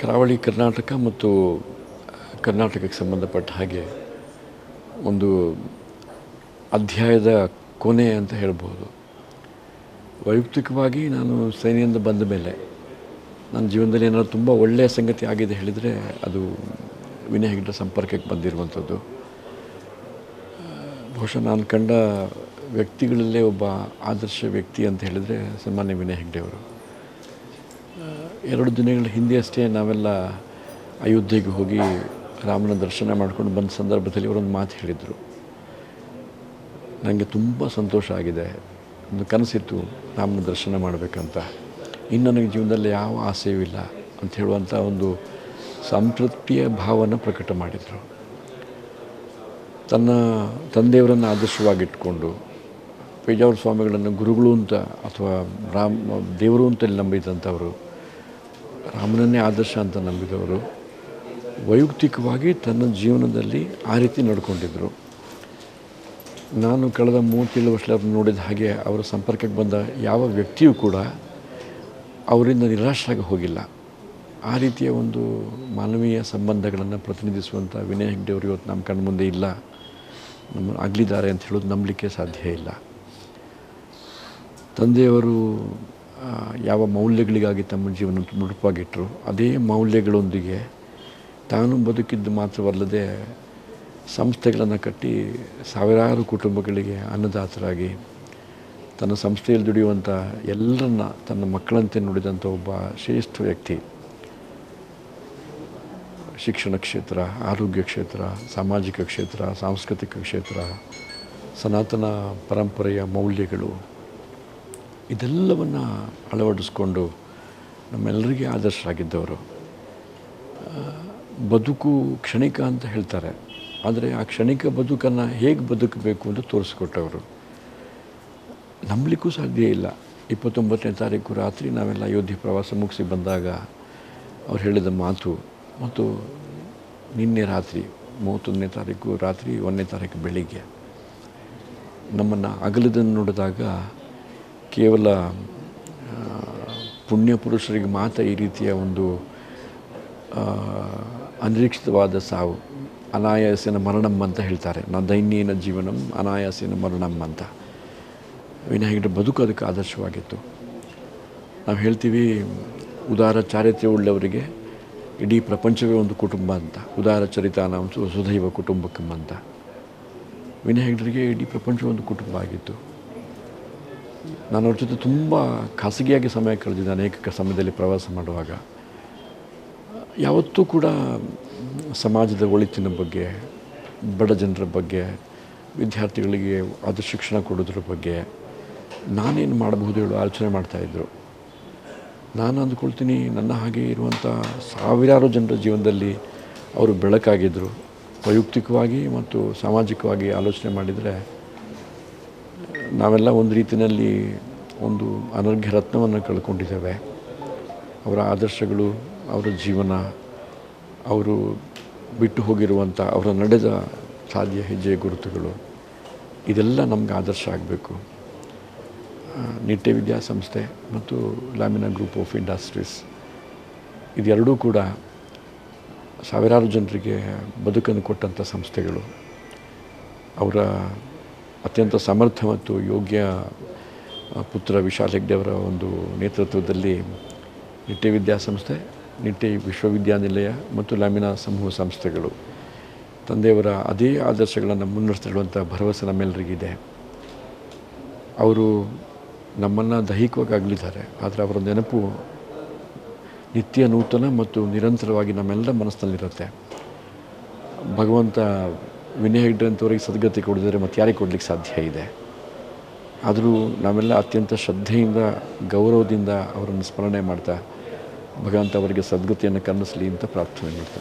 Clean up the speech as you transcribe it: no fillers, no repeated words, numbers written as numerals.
ಕರಾವಳಿ ಕರ್ನಾಟಕ ಮತ್ತು ಕರ್ನಾಟಕಕ್ಕೆ ಸಂಬಂಧಪಟ್ಟ ಹಾಗೆ ಒಂದು ಅಧ್ಯಾಯದ ಕೊನೆ ಅಂತ ಹೇಳ್ಬೋದು. ವೈಯಕ್ತಿಕವಾಗಿ ನಾನು ಸೇನೆಯಿಂದ ಬಂದ ಮೇಲೆ ನನ್ನ ಜೀವನದಲ್ಲಿ ಏನಾದರೂ ತುಂಬ ಒಳ್ಳೆಯ ಸಂಗತಿ ಆಗಿದೆ ಹೇಳಿದರೆ ಅದು ವಿನಯ್ ಹೆಗ್ಡೆ ಸಂಪರ್ಕಕ್ಕೆ ಬಂದಿರುವಂಥದ್ದು. ಬಹುಶಃ ನಾನು ಕಂಡ ವ್ಯಕ್ತಿಗಳಲ್ಲೇ ಒಬ್ಬ ಆದರ್ಶ ವ್ಯಕ್ತಿ ಅಂತ ಹೇಳಿದರೆ ಸನ್ಮಾನ್ಯ ವಿನಯ್ ಹೆಗ್ಡೆ ಅವರು. 2 ದಿನಗಳ ಹಿಂದೆ ಅಷ್ಟೇ ನಾವೆಲ್ಲ ಅಯೋಧ್ಯೆಗೆ ಹೋಗಿ ರಾಮನ ದರ್ಶನ ಮಾಡ್ಕೊಂಡು ಬಂದ ಸಂದರ್ಭದಲ್ಲಿ ಅವರೊಂದು ಮಾತು ಹೇಳಿದರು. ನನಗೆ ತುಂಬ ಸಂತೋಷ ಆಗಿದೆ, ಒಂದು ಕನಸಿತ್ತು ರಾಮನ ದರ್ಶನ ಮಾಡಬೇಕಂತ, ಇನ್ನು ನನಗೆ ಜೀವನದಲ್ಲಿ ಯಾವ ಆಸೆಯೂ ಇಲ್ಲ ಅಂತ ಹೇಳುವಂಥ ಒಂದು ಸಂತೃಪ್ತಿಯ ಭಾವನ ಪ್ರಕಟ ಮಾಡಿದರು. ತನ್ನ ತಂದೆಯವರನ್ನು ಆದರ್ಶವಾಗಿಟ್ಕೊಂಡು ಪೇಜಾವರ ಸ್ವಾಮಿಗಳನ್ನು ಗುರುಗಳು ಅಂತ ಅಥವಾ ದೇವರು ಅಂತಲ್ಲಿ ನಂಬಿದಂಥವರು, ರಾಮನನ್ನೇ ಆದರ್ಶ ಅಂತ ನಂಬಿದವರು, ವೈಯಕ್ತಿಕವಾಗಿ ತನ್ನ ಜೀವನದಲ್ಲಿ ಆ ರೀತಿ ನಡ್ಕೊಂಡಿದ್ದರು. ನಾನು ಕಳೆದ 37 ವರ್ಷದಲ್ಲಿ ನೋಡಿದ ಹಾಗೆ ಅವರ ಸಂಪರ್ಕಕ್ಕೆ ಬಂದ ಯಾವ ವ್ಯಕ್ತಿಯೂ ಕೂಡ ಅವರಿಂದ ನಿರಾಶರಾಗಿ ಹೋಗಿಲ್ಲ. ಆ ರೀತಿಯ ಒಂದು ಮಾನವೀಯ ಸಂಬಂಧಗಳನ್ನು ಪ್ರತಿನಿಧಿಸುವಂಥ ವಿನಯ್ ಹೆಗ್ಡೆ ಅವರು ಇವತ್ತು ನಮ್ಮ ಕಣ್ಣು ಮುಂದೆ ಇಲ್ಲ, ನಮ್ಮ ಆಗಲಿದ್ದಾರೆ ಅಂತ ಹೇಳೋದು ನಂಬಲಿಕ್ಕೆ ಸಾಧ್ಯ ಇಲ್ಲ. ತಂದೆಯವರು ಯಾವ ಮೌಲ್ಯಗಳಿಗಾಗಿ ತಮ್ಮ ಜೀವನ ಮುಡುಪಾಗಿಟ್ಟರು, ಅದೇ ಮೌಲ್ಯಗಳೊಂದಿಗೆ ತಾನು ಬದುಕಿದ್ದು ಮಾತ್ರವಲ್ಲದೆ ಸಂಸ್ಥೆಗಳನ್ನು ಕಟ್ಟಿ ಸಾವಿರಾರು ಕುಟುಂಬಗಳಿಗೆ ಅನ್ನದಾತರಾಗಿ ತನ್ನ ಸಂಸ್ಥೆಯಲ್ಲಿ ದುಡಿಯುವಂಥ ಎಲ್ಲರನ್ನ ತನ್ನ ಮಕ್ಕಳಂತೆ ನುಡಿದಂಥ ಒಬ್ಬ ಶ್ರೇಷ್ಠ ವ್ಯಕ್ತಿ. ಶಿಕ್ಷಣ ಕ್ಷೇತ್ರ, ಆರೋಗ್ಯ ಕ್ಷೇತ್ರ, ಸಾಮಾಜಿಕ ಕ್ಷೇತ್ರ, ಸಾಂಸ್ಕೃತಿಕ ಕ್ಷೇತ್ರ, ಸನಾತನ ಪರಂಪರೆಯ ಮೌಲ್ಯಗಳು, ಇದೆಲ್ಲವನ್ನು ಅಳವಡಿಸ್ಕೊಂಡು ನಮ್ಮೆಲ್ಲರಿಗೆ ಆದರ್ಶರಾಗಿದ್ದವರು. ಬದುಕು ಕ್ಷಣಿಕ ಅಂತ ಹೇಳ್ತಾರೆ, ಆದರೆ ಆ ಕ್ಷಣಿಕ ಬದುಕನ್ನು ಹೇಗೆ ಬದುಕಬೇಕು ಅಂತ ತೋರಿಸ್ಕೊಟ್ಟವರು. ನಂಬಲಿಕ್ಕೂ ಸಾಧ್ಯ ಇಲ್ಲ. 29ನೇ ತಾರೀಕು ರಾತ್ರಿ ನಾವೆಲ್ಲ ಅಯೋಧ್ಯೆ ಪ್ರವಾಸ ಮುಗಿಸಿ ಬಂದಾಗ ಅವ್ರು ಹೇಳಿದ ಮಾತು ಮತ್ತು ನಿನ್ನೆ ರಾತ್ರಿ 31ನೇ ತಾರೀಕು ರಾತ್ರಿ 1ನೇ ತಾರೀಕು ಬೆಳಿಗ್ಗೆ ನಮ್ಮನ್ನು ಅಗಲದನ್ನು ನೋಡಿದಾಗ ಕೇವಲ ಪುಣ್ಯ ಪುರುಷರಿಗೆ ಮಾತ್ರ ಈ ರೀತಿಯ ಒಂದು ಅನಿರೀಕ್ಷಿತವಾದ ಸಾವು, ಅನಾಯಾಸೇನ ಮರಣಂ ಅಂತ ಹೇಳ್ತಾರೆ. ದೈನ್ಯೇನ ಜೀವನಂ ಅನಾಯಾಸೇನ ಮರಣಂ ಅಂತ. ವಿನಯ್ ಹೆಗ್ಡೆ ಬದುಕು ಅದಕ್ಕೆ ಆದರ್ಶವಾಗಿತ್ತು. ನಾವು ಹೇಳ್ತೀವಿ ಉದಾರ ಚಾರಿತ್ರ್ಯ ಉಳ್ಳವರಿಗೆ ಇಡೀ ಪ್ರಪಂಚವೇ ಒಂದು ಕುಟುಂಬ ಅಂತ. ಉದಾರ ಚರಿತಾನಾಂ ವಸುಧೈವ ಕುಟುಂಬಕಂ ಅಂತ. ವಿನಯ್ ಹೆಗ್ಡೆಗೆ ಇಡೀ ಪ್ರಪಂಚ ಒಂದು ಕುಟುಂಬ ಆಗಿತ್ತು. ನಾನು ಅವ್ರ ಜೊತೆ ತುಂಬ ಖಾಸಗಿಯಾಗಿ ಸಮಯ ಕಳೆದಿದ್ದೆ. ಅನೇಕ ಸಮಯದಲ್ಲಿ ಪ್ರವಾಸ ಮಾಡುವಾಗ ಯಾವತ್ತೂ ಕೂಡ ಸಮಾಜದ ಒಳಿತಿನ ಬಗ್ಗೆ, ಬಡ ಜನರ ಬಗ್ಗೆ, ವಿದ್ಯಾರ್ಥಿಗಳಿಗೆ ಅದು ಶಿಕ್ಷಣ ಕೊಡೋದ್ರ ಬಗ್ಗೆ ನಾನೇನು ಮಾಡಬಹುದು ಹೇಳೋ ಆಲೋಚನೆ ಮಾಡ್ತಾಯಿದ್ರು. ನಾನು ಅಂದ್ಕೊಳ್ತೀನಿ, ನನ್ನ ಹಾಗೆ ಇರುವಂಥ ಸಾವಿರಾರು ಜನರ ಜೀವನದಲ್ಲಿ ಅವರು ಬೆಳಕಾಗಿದ್ದರು. ವೈಯಕ್ತಿಕವಾಗಿ ಮತ್ತು ಸಾಮಾಜಿಕವಾಗಿ ಆಲೋಚನೆ ಮಾಡಿದರೆ ನಾವೆಲ್ಲ ಒಂದು ರೀತಿಯಲ್ಲಿ ಒಂದು ಅನರ್ಘ್ಯ ರತ್ನವನ್ನು ಕಳ್ಕೊಂಡಿದ್ದೇವೆ. ಅವರ ಆದರ್ಶಗಳು, ಅವರ ಜೀವನ, ಅವರು ಬಿಟ್ಟು ಹೋಗಿರುವಂಥ ಅವರ ನಡೆದ ಸಾಧ್ಯ ಹೆಜ್ಜೆಯ ಗುರುತುಗಳು, ಇದೆಲ್ಲ ನಮ್ಗೆ ಆದರ್ಶ ಆಗಬೇಕು. ನಿಟ್ಟೆ ವಿದ್ಯಾಸಂಸ್ಥೆ ಮತ್ತು ಲ್ಯಾಮಿನಾ ಗ್ರೂಪ್ ಆಫ್ ಇಂಡಸ್ಟ್ರೀಸ್ ಇದೆರಡೂ ಕೂಡ ಸಾವಿರಾರು ಜನರಿಗೆ ಬದುಕನ್ನು ಕೊಟ್ಟಂಥ ಸಂಸ್ಥೆಗಳು. ಅವರ ಅತ್ಯಂತ ಸಮರ್ಥ ಮತ್ತು ಯೋಗ್ಯ ಪುತ್ರ ವಿಶಾಲ್ ಹೆಗ್ಡೆ ಅವರ ಒಂದು ನೇತೃತ್ವದಲ್ಲಿ ನಿಟ್ಟೆ ವಿದ್ಯಾಸಂಸ್ಥೆ, ನಿಟ್ಟೆ ವಿಶ್ವವಿದ್ಯಾನಿಲಯ ಮತ್ತು ಲ್ಯಾಮಿನಾ ಸಮೂಹ ಸಂಸ್ಥೆಗಳು ತಂದೆಯವರ ಅದೇ ಆದರ್ಶಗಳನ್ನು ಮುನ್ನಡೆಸ್ತಿರುವಂಥ ಭರವಸೆ ನಮ್ಮೆಲ್ಲರಿಗಿದೆ. ಅವರು ನಮ್ಮನ್ನು ದೈಹಿಕವಾಗಿ ಆಗಲಿದ್ದಾರೆ, ಆದರೆ ಅವರ ನೆನಪು ನಿತ್ಯ ನೂತನ ಮತ್ತು ನಿರಂತರವಾಗಿ ನಮ್ಮೆಲ್ಲ ಮನಸ್ಸಿನಲ್ಲಿರುತ್ತೆ. ಭಗವಂತ ವಿನಯ್ ಹೆಗ್ಡೆ ಅಂತವರಿಗೆ ಸದ್ಗತಿ ಕೊಡಿದರೆ ಮತ್ತು ಯಾರಿಗೆ ಕೊಡಲಿಕ್ಕೆ ಸಾಧ್ಯ ಇದೆ? ಆದರೂ ನಾವೆಲ್ಲ ಅತ್ಯಂತ ಶ್ರದ್ಧೆಯಿಂದ, ಗೌರವದಿಂದ ಅವರನ್ನು ಸ್ಮರಣೆ ಮಾಡ್ತಾ ಭಗವಂತ ಅವರಿಗೆ ಸದ್ಗತಿಯನ್ನು ಕರುಣಿಸಲಿ ಅಂತ ಪ್ರಾರ್ಥನೆ ಮಾಡ್ತಾ